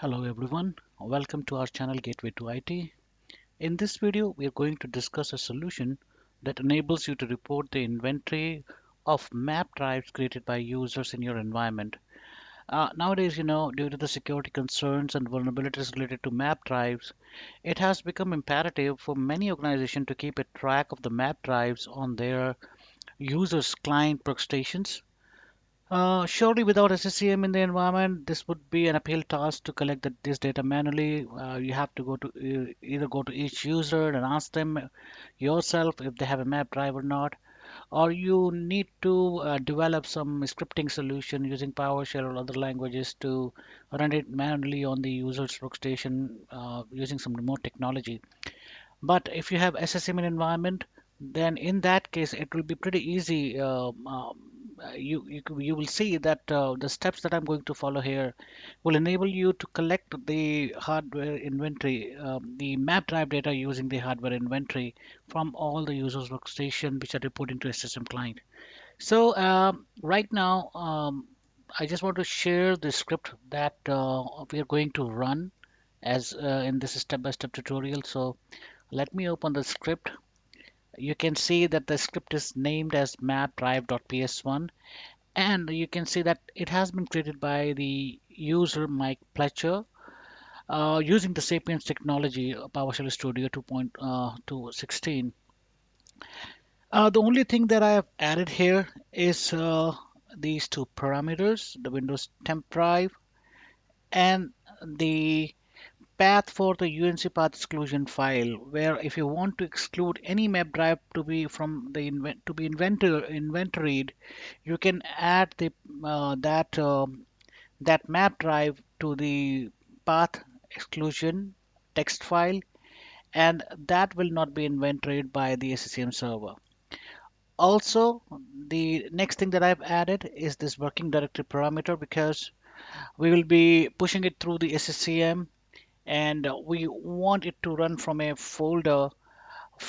Hello everyone, welcome to our channel Gateway to IT. In this video, we are going to discuss a solution that enables you to report the inventory of map drives created by users in your environment. Nowadays, due to the security concerns and vulnerabilities related to map drives, it has become imperative for many organizations to keep a track of the map drives on their users' client workstations. Surely, without SCCM in the environment, this would be an uphill task to collect this data manually. You have to either go to each user and ask them yourself if they have a map drive or not, or you need to develop some scripting solution using PowerShell or other languages to run it manually on the user's workstation using some remote technology. But if you have SSM in environment, then in that case it will be pretty easy. You will see that the steps that I'm going to follow here will enable you to collect the hardware inventory, the map drive data using the hardware inventory from all the users workstation which are reporting to SSM client. So right now, I just want to share the script that we are going to run as in this step-by-step tutorial. So let me open the script. You can see that the script is named as mapdrive.ps1, and you can see that it has been created by the user Mike Pletcher using the Sapiens technology PowerShell Studio 2.216. The only thing that I have added here is these two parameters, the Windows temp drive and the path for the UNC path exclusion file, where if you want to exclude any map drive to be from the inventoried, you can add that map drive to the path exclusion text file, and that will not be inventoried by the SCCM server. Also, the next thing that I've added is this working directory parameter, because we will be pushing it through the SCCM, and we want it to run from a folder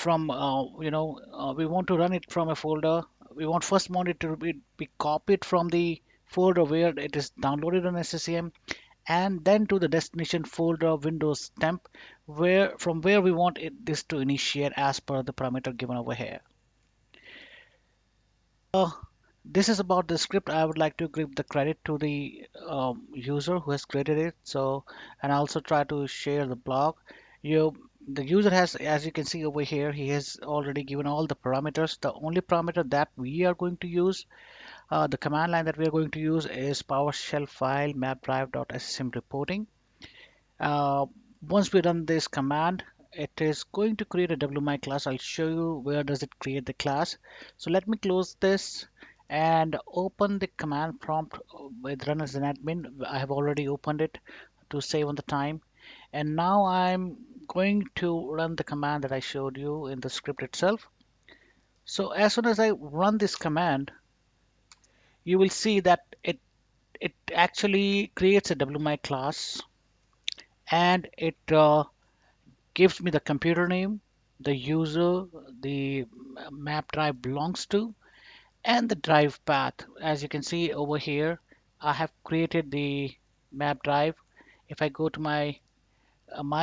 we want to run it from a folder. We want it to be copied from the folder where it is downloaded on SCCM, and then to the destination folder Windows temp, where we want this to initiate as per the parameter given over here. This is about the script. I would like to give the credit to the user who has created it. So, and also try to share the blog. The user has, as you can see over here, he has already given all the parameters. The only parameter that we are going to use, the command line that we are going to use is PowerShell file mapdrive.ssm reporting. Uh, Once we run this command, it is going to create a WMI class. I'll show you where does it create the class. So let me close this and open the command prompt with run as an admin. I have already opened it to save on the time. And now I'm going to run the command that I showed you in the script itself. So as soon as I run this command, you will see that it actually creates a WMI class, and it gives me the computer name, the user, the map drive belongs to, and the drive path. As you can see over here, I have created the map drive. If I go to my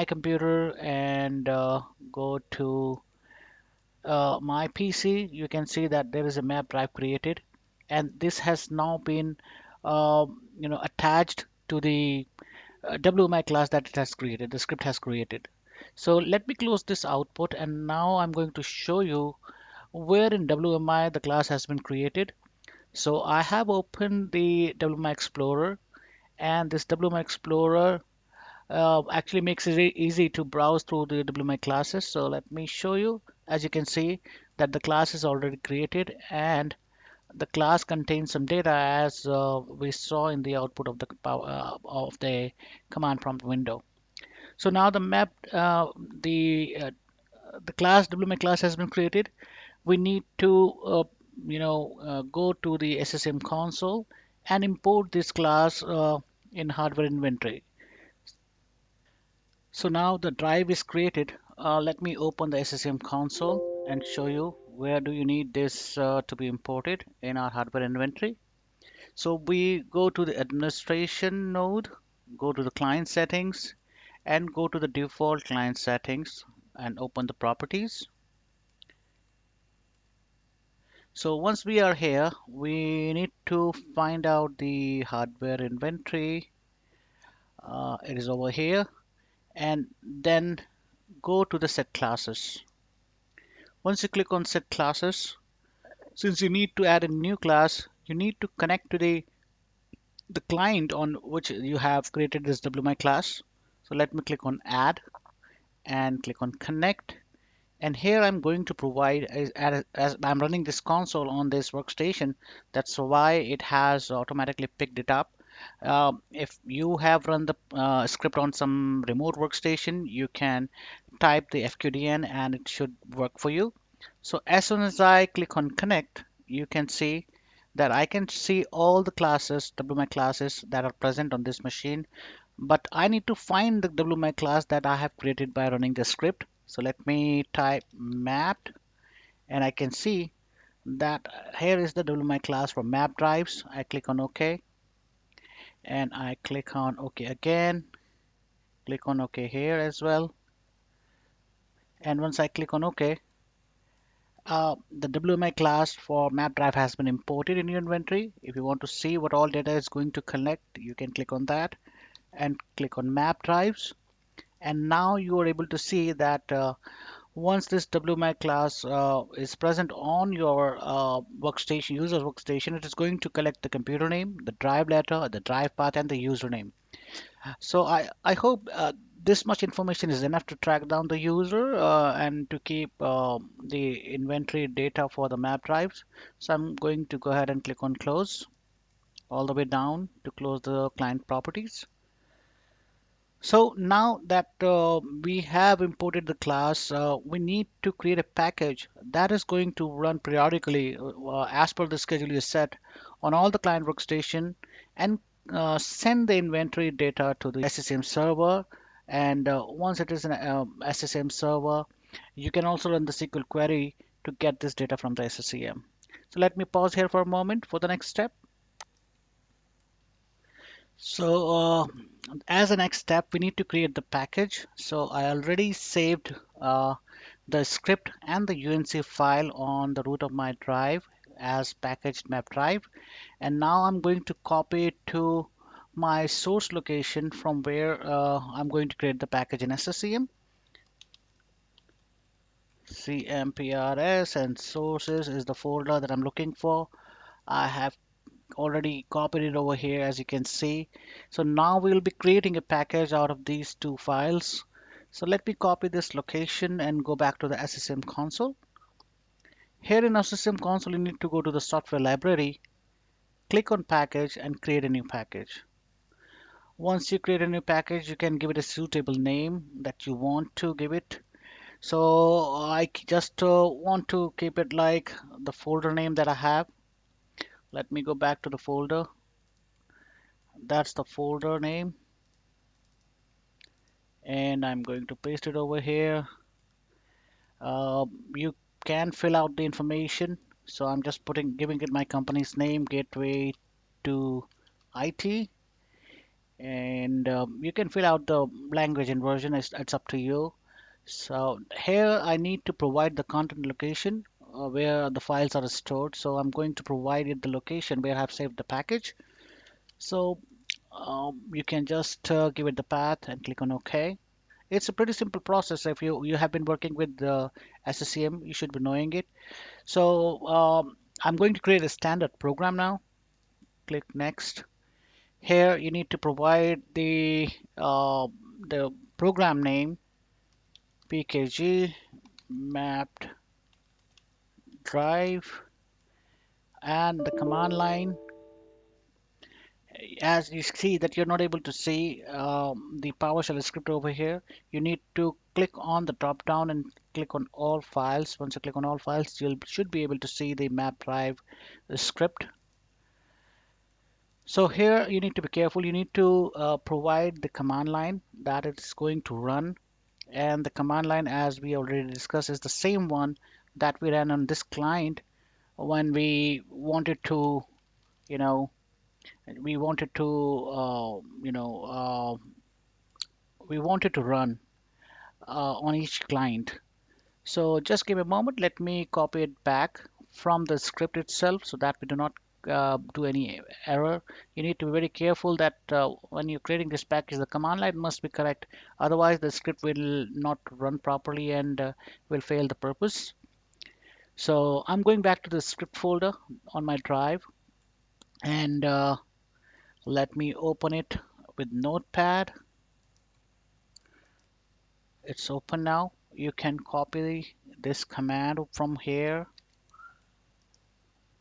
computer and go to my PC, you can see that there is a map drive created, and this has now been attached to the WMI class that it has created, the script has created. So let me close this output, and now I'm going to show you where in WMI the class has been created. So I have opened the WMI Explorer, and this WMI Explorer actually makes it easy to browse through the WMI classes. So let me show you. As you can see that the class is already created, and the class contains some data as we saw in the output of the command prompt window. So now the class WMI class has been created. We need to go to the SSM console and import this class in hardware inventory. So now the drive is created. Let me open the SSM console and show you where do you need this to be imported in our hardware inventory. So we go to the administration node, go to the client settings, and go to the default client settings and open the properties. So once we are here, we need to find out the hardware inventory. It is over here, and then go to the set classes. Once you click on set classes, since you need to add a new class, you need to connect to the client on which you have created this WMI class. So let me click on add and click on connect. And here I'm going to provide, as I'm running this console on this workstation, that's why it has automatically picked it up. If you have run the script on some remote workstation, you can type the FQDN and it should work for you. So as soon as I click on connect, you can see that I can see all the classes, WMI classes that are present on this machine, but I need to find the WMI class that I have created by running the script. So let me type mapped, and I can see that here is the WMI class for map drives. I click on OK, and I click on OK again, click on OK here as well. And once I click on OK, the WMI class for map drive has been imported in your inventory. If you want to see what all data is going to collect, you can click on that and click on map drives. And now you are able to see that once this WMI class is present on your workstation, user workstation, it is going to collect the computer name, the drive letter, the drive path, and the username. So I hope this much information is enough to track down the user and to keep the inventory data for the map drives. So I'm going to go ahead and click on close all the way down to close the client properties. So now that we have imported the class, we need to create a package that is going to run periodically as per the schedule you set on all the client workstation and send the inventory data to the SCCM server. And once it is an SCCM server, you can also run the SQL query to get this data from the SCCM. So let me pause here for a moment for the next step. So as a next step, we need to create the package. So I already saved the script and the UNC file on the root of my drive as packaged map drive. And now I'm going to copy it to my source location from where I'm going to create the package in SCCM. CMPRS and sources is the folder that I'm looking for. I have already copied it over here, as you can see. So now we'll be creating a package out of these two files. So let me copy this location and go back to the SCCM console. Here in SCCM console, you need to go to the software library, click on package and create a new package. Once you create a new package, you can give it a suitable name that you want to give it. So I just want to keep it like the folder name that I have. Let me go back to the folder. That's the folder name, and I'm going to paste it over here. You can fill out the information. So I'm just giving it my company's name, Gateway to IT, and you can fill out the language and version. It's up to you. So here I need to provide the content location where the files are stored. So I'm going to provide it the location where I've saved the package. So you can just give it the path and click on OK. It's a pretty simple process. If you have been working with the SCCM, you should be knowing it. So I'm going to create a standard program now. Click next. Here you need to provide the program name pkg mapped drive and the command line. As you see that you're not able to see the PowerShell script over here, you need to click on the drop down and click on all files. Once you click on all files, you should be able to see the map drive script. So here you need to be careful. You need to provide the command line that it's going to run. And the command line, as we already discussed, is the same one that we ran on this client when we wanted to, you know, We wanted to, we wanted to run on each client. So just give me a moment. Let me copy it back from the script itself so that we do not do any error. You need to be very careful that when you're creating this package, the command line must be correct. Otherwise, the script will not run properly and will fail the purpose. So I'm going back to the script folder on my drive and let me open it with Notepad. It's open now. You can copy this command from here,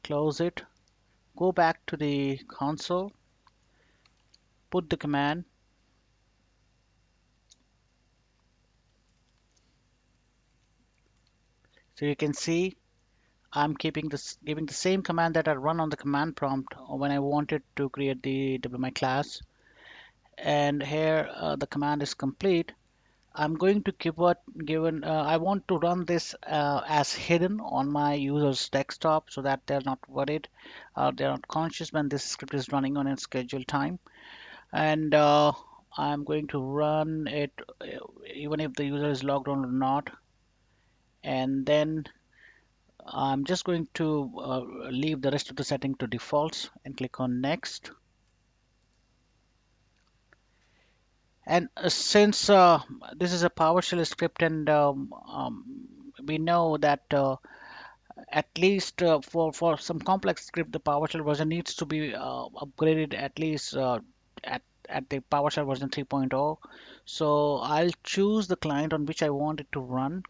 close it, go back to the console, put the command. So you can see I'm keeping this, giving the same command that I run on the command prompt when I wanted to create the my class. And here the command is complete. I'm going to keep what given. I want to run this as hidden on my user's desktop so that they're not worried, they're not conscious when this script is running on its scheduled time. And I'm going to run it even if the user is logged on or not. And then I'm just going to leave the rest of the setting to defaults and click on next. And since this is a PowerShell script and we know that at least for some complex script, the PowerShell version needs to be upgraded at least at the PowerShell version 3.0. So I'll choose the client on which I want it to run,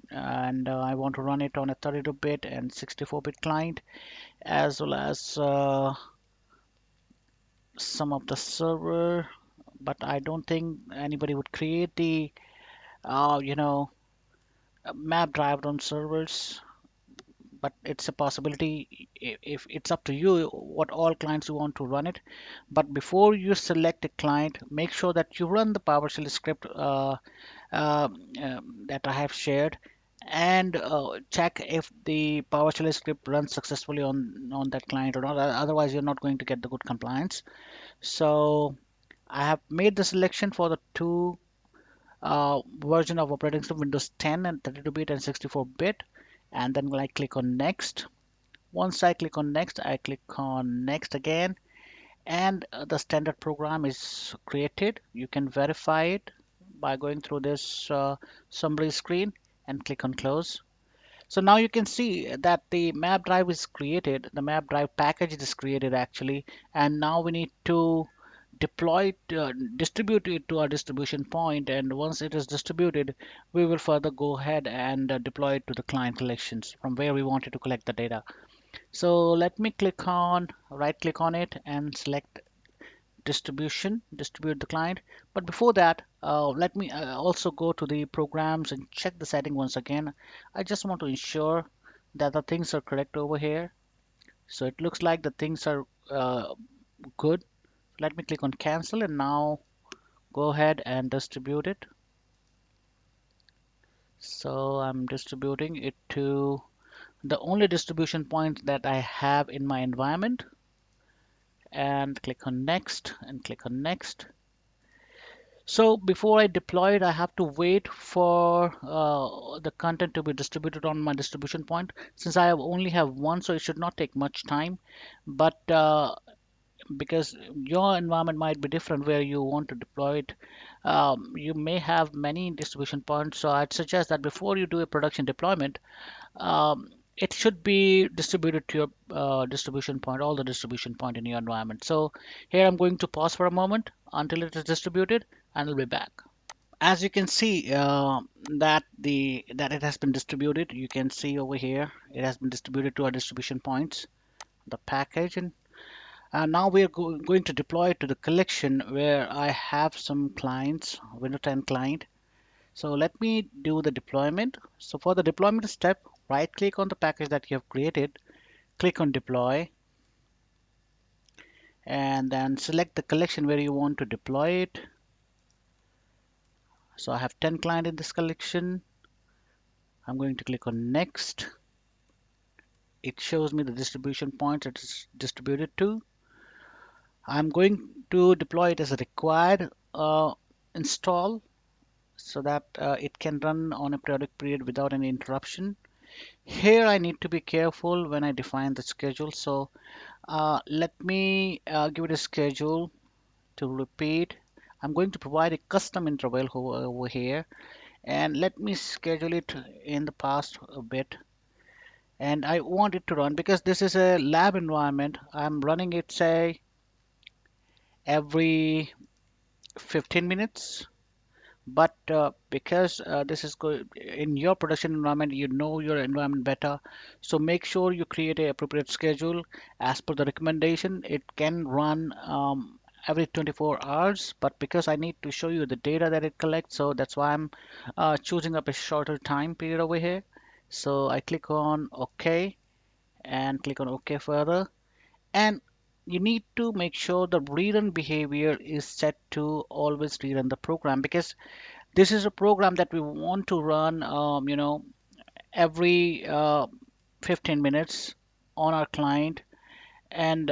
and I want to run it on a 32-bit and 64-bit client, as well as some of the server. But I don't think anybody would create the you know map drive on servers, but it's a possibility. If it's up to you what all clients you want to run it. But before you select a client, make sure that you run the PowerShell script that I have shared, and check if the PowerShell script runs successfully on that client or not. Otherwise, you're not going to get the good compliance. So I have made the selection for the two version of operating system, Windows 10 and 32-bit and 64-bit, and then I click on next. Once I click on next, I click on next again, and the standard program is created. You can verify it by going through this summary screen and click on close. So now you can see that the map drive is created, the map drive package is created actually, and now we need to deploy it, distribute it to our distribution point, and once it is distributed, we will further go ahead and deploy it to the client collections from where we wanted to collect the data. So let me right click on it and select distribute the client. But before that, let me also go to the programs and check the setting once again. I just want to ensure that the things are correct over here. So it looks like the things are good. Let me click on cancel and now go ahead and distribute it. So I'm distributing it to the only distribution point that I have in my environment, and click on next and click on next. So before I deploy it, I have to wait for the content to be distributed on my distribution point. Since I only have one, so it should not take much time. But because your environment might be different where you want to deploy it, you may have many distribution points. So I'd suggest that before you do a production deployment, it should be distributed to your distribution point, all the distribution point in your environment. So here I'm going to pause for a moment until it is distributed, and I'll be back. As you can see that it has been distributed, you can see over here it has been distributed to our distribution points, the package, and now we are going to deploy it to the collection where I have some clients, Windows 10 client. So let me do the deployment. So for the deployment step, right click on the package that you have created, click on deploy, and then select the collection where you want to deploy it. So I have 10 clients in this collection. I'm going to click on next. It shows me the distribution points it is distributed to. I'm going to deploy it as a required install so that it can run on a periodic period without any interruption. Here I need to be careful when I define the schedule. So let me give it a schedule to repeat. I'm going to provide a custom interval over here, and let me schedule it in the past a bit. And I want it to run because this is a lab environment. I'm running it, say, every 15 minutes. But because this is in your production environment, you know your environment better. So make sure you create a appropriate schedule as per the recommendation. It can run every 24 hours, but because I need to show you the data that it collects, so that's why I'm choosing up a shorter time period over here. So I click on OK and click on OK further. And you need to make sure the rerun behavior is set to always rerun the program, because this is a program that we want to run, every 15 minutes on our client, and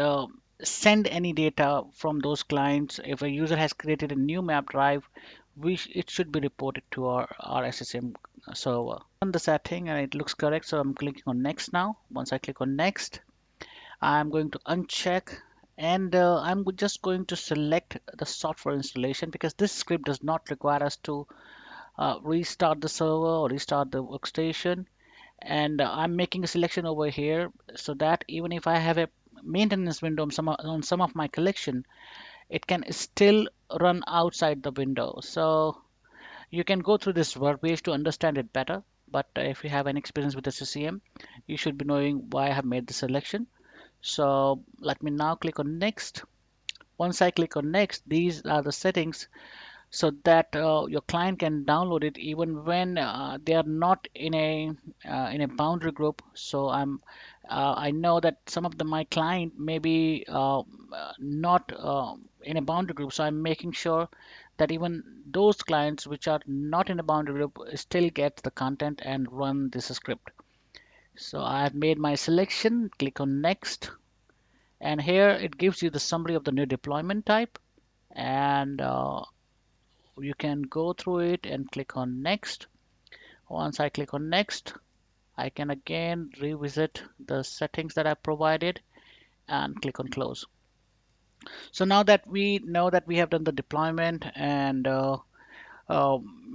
send any data from those clients. If a user has created a new map drive, it should be reported to our SCCM server. On the setting and it looks correct, so I'm clicking on next now. Once I click on next, I'm going to uncheck, and I'm just going to select the software installation, because this script does not require us to restart the server or restart the workstation. And I'm making a selection over here so that even if I have a maintenance window on some of my collection, it can still run outside the window. So you can go through this work page to understand it better. But if you have any experience with the SCCM, you should be knowing why I have made the selection. So let me now click on next. Once I click on next, these are the settings so that your client can download it even when they are not in a boundary group. So I know that some of my client may be not in a boundary group, so I'm making sure that even those clients which are not in a boundary group still get the content and run this script. So I've made my selection, click on next, and here it gives you the summary of the new deployment type, and you can go through it and click on next. Once I click on next, I can again revisit the settings that I provided and click on close. So now that we know that we have done the deployment, and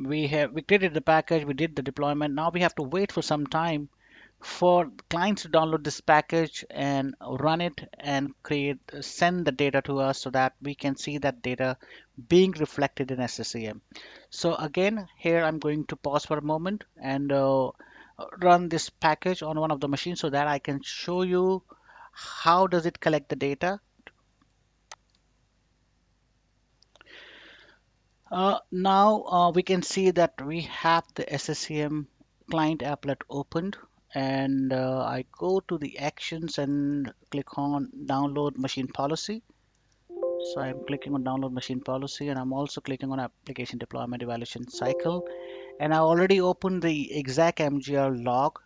we created the package, we did the deployment. Now we have to wait for some time for clients to download this package and run it and send the data to us so that we can see that data being reflected in SCCM. So again, here I'm going to pause for a moment and run this package on one of the machines so that I can show you how does it collect the data. Now we can see that we have the SCCM client applet opened, and I go to the actions and click on download machine policy. So I'm clicking on download machine policy, and I'm also clicking on application deployment evaluation cycle. And I already opened the exact MGR log,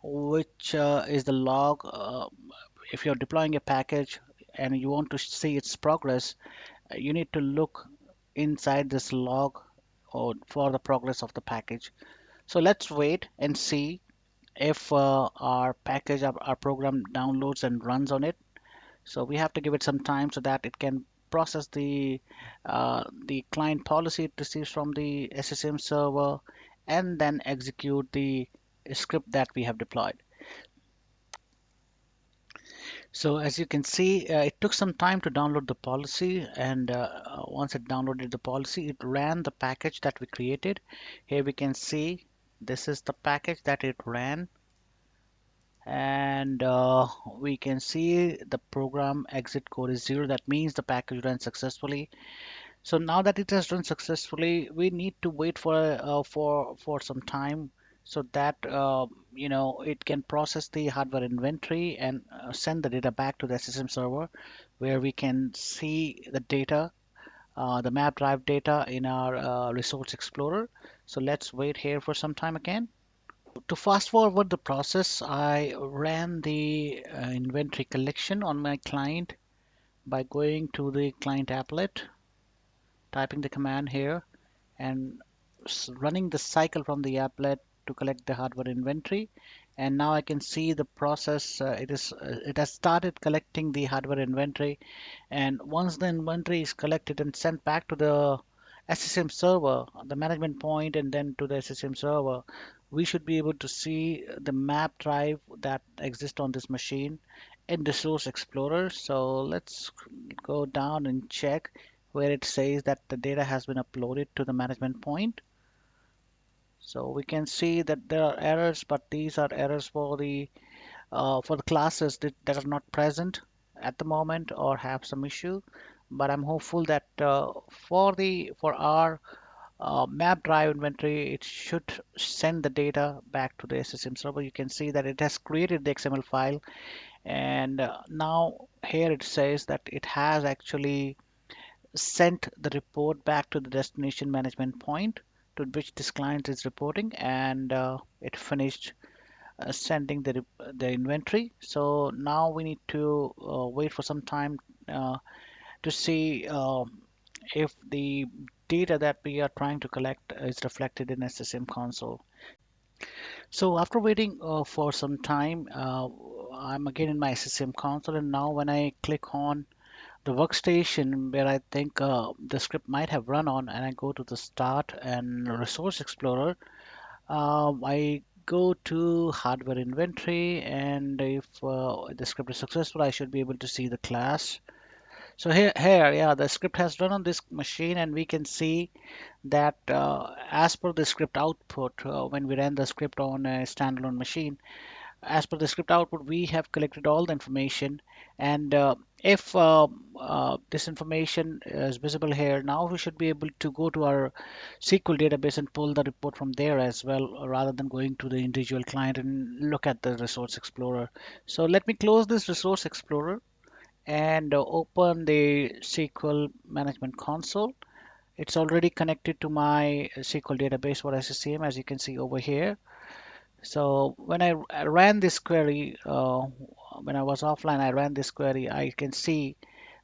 which is the log. If you're deploying a package and you want to see its progress, you need to look inside this log or for the progress of the package. So let's wait and see if our package, our program downloads and runs on it. So we have to give it some time so that it can process the client policy it receives from the SSM server and then execute the script that we have deployed. So as you can see, it took some time to download the policy, and once it downloaded the policy, it ran the package that we created. Here we can see this is the package that it ran, and we can see the program exit code is 0. That means the package ran successfully. So now that it has run successfully, we need to wait for some time so that it can process the hardware inventory and send the data back to the SSM server, where we can see the data, the map drive data in our Resource Explorer. So let's wait here for some time again. To fast forward the process, I ran the inventory collection on my client, by going to the client applet, typing the command here, and running the cycle from the applet to collect the hardware inventory. And now I can see the process. It has started collecting the hardware inventory. And once the inventory is collected and sent back to the SCCM server, the management point, and then to the SCCM server, we should be able to see the map drive that exists on this machine in the Source Explorer. So let's go down and check where it says that the data has been uploaded to the management point. So we can see that there are errors, but these are errors for the classes that are not present at the moment or have some issue. But I'm hopeful that for our map drive inventory, it should send the data back to the SSM server. You can see that it has created the XML file, and now here it says that it has actually sent the report back to the destination management point to which this client is reporting, and it finished sending the inventory. So now we need to wait for some time to see if the data that we are trying to collect is reflected in SSM console. So after waiting for some time, I'm again in my SSM console, and now when I click on the workstation where I think the script might have run on, and I go to the Start and Resource Explorer, I go to hardware inventory, and if the script is successful, I should be able to see the class. So yeah, the script has run on this machine, and we can see that as per the script output, when we ran the script on a standalone machine, as per the script output, we have collected all the information. And if this information is visible here, now we should be able to go to our SQL database and pull the report from there as well, rather than going to the individual client and look at the Resource Explorer. So let me close this Resource Explorer and open the SQL Management Console. It's already connected to my SQL database for SCCM, as you can see over here. So when I ran this query, when I was offline, I ran this query. I can see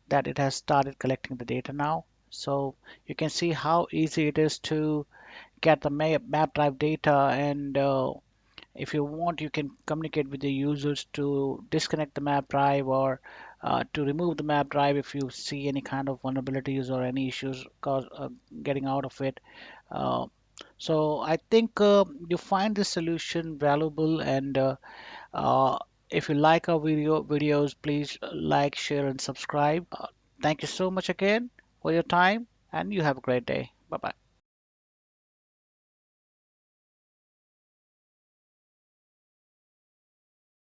that it has started collecting the data now. So you can see how easy it is to get the map drive data, and if you want, you can communicate with the users to disconnect the map drive, or to remove the map drive if you see any kind of vulnerabilities or any issues getting out of it. Uh, so I think you find this solution valuable, and uh, if you like our videos, please like, share, and subscribe. Thank you so much again for your time, and you have a great day. Bye bye.